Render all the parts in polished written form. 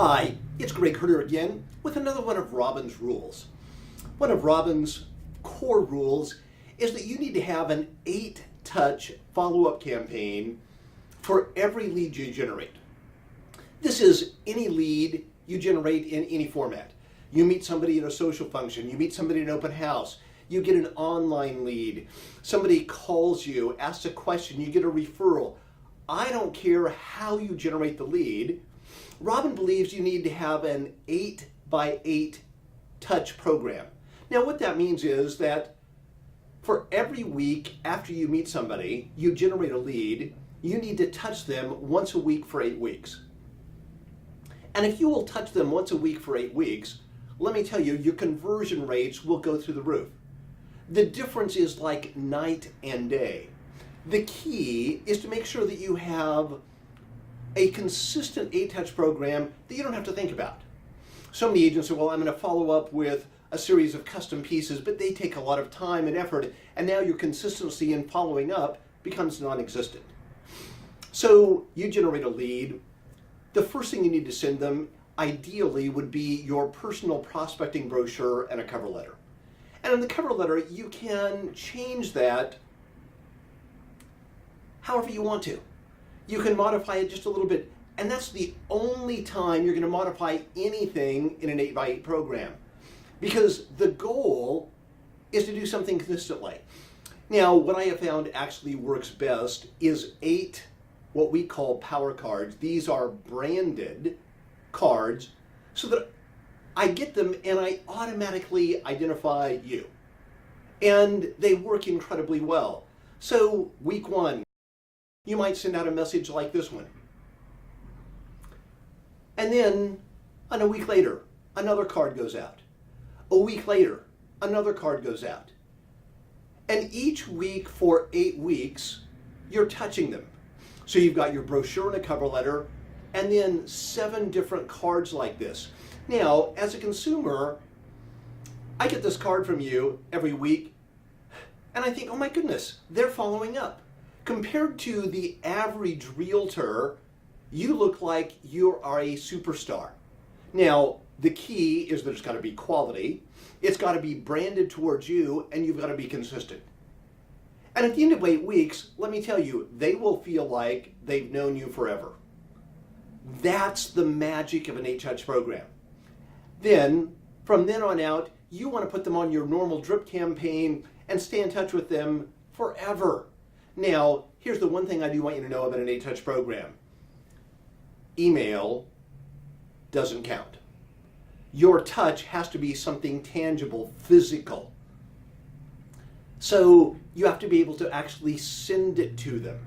Hi, it's Greg Herter again with another one of Robin's rules. One of Robin's core rules is that you need to have an 8-touch follow-up campaign for every lead you generate. This is any lead you generate in any format. You meet somebody in a social function, you meet somebody in an open house, you get an online lead, somebody calls you, asks a question, you get a referral. I don't care how you generate the lead. Robin believes you need to have an 8x8 touch program. Now what that means is that for every week after you meet somebody, you generate a lead, you need to touch them once a week for 8 weeks. And if you will touch them once a week for 8 weeks, let me tell you, your conversion rates will go through the roof. The difference is like night and day. The key is to make sure that you have a consistent 8-touch program that you don't have to think about. So many agents say, well, I'm going to follow up with a series of custom pieces, but they take a lot of time and effort, and now your consistency in following up becomes non-existent. So you generate a lead. The first thing you need to send them, ideally, would be your personal prospecting brochure and a cover letter. And in the cover letter, you can change that however you want to. You can modify it just a little bit, and that's the only time you're going to modify anything in an 8x8 program, because the goal is to do something consistently. Now, what I have found actually works best is 8 what we call power cards. These are branded cards so that I get them and I automatically identify you. And they work incredibly well. So week 1, you might send out a message like this one. And then a week later, another card goes out. A week later, another card goes out. And each week for 8 weeks, you're touching them. So you've got your brochure and a cover letter, and then 7 different cards like this. Now, as a consumer, I get this card from you every week, and I think, oh my goodness, they're following up. Compared to the average realtor, you look like you are a superstar. Now, the key is that it's got to be quality, it's got to be branded towards you, and you've got to be consistent. And at the end of 8 weeks, let me tell you, they will feel like they've known you forever. That's the magic of an 8-touch program. Then, from then on out, you want to put them on your normal drip campaign and stay in touch with them forever. Now, here's the one thing I do want you to know about an 8-touch program. Email doesn't count. Your touch has to be something tangible, physical. So you have to be able to actually send it to them.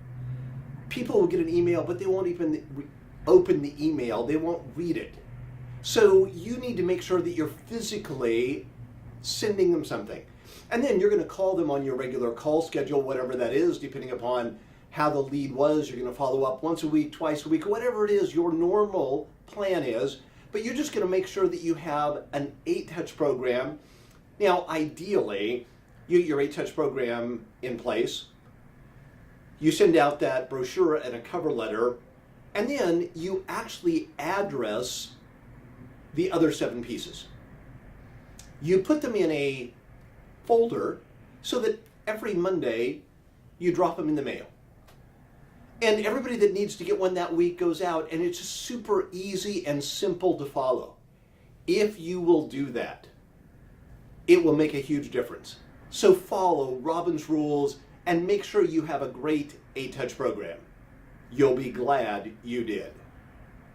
People will get an email, but they won't even open the email. They won't read it. So you need to make sure that you're physically sending them something. And then you're going to call them on your regular call schedule, whatever that is, depending upon how the lead was. You're going to follow up once a week, twice a week, whatever it is your normal plan is. But you're just going to make sure that you have an 8-touch program. Now, ideally, you get your 8-touch program in place. You send out that brochure and a cover letter, and then you actually address the other 7 pieces. You put them in a folder so that every Monday you drop them in the mail. And everybody that needs to get one that week goes out, and it's just super easy and simple to follow. If you will do that, it will make a huge difference. So follow Robin's rules and make sure you have a great 8-touch program. You'll be glad you did.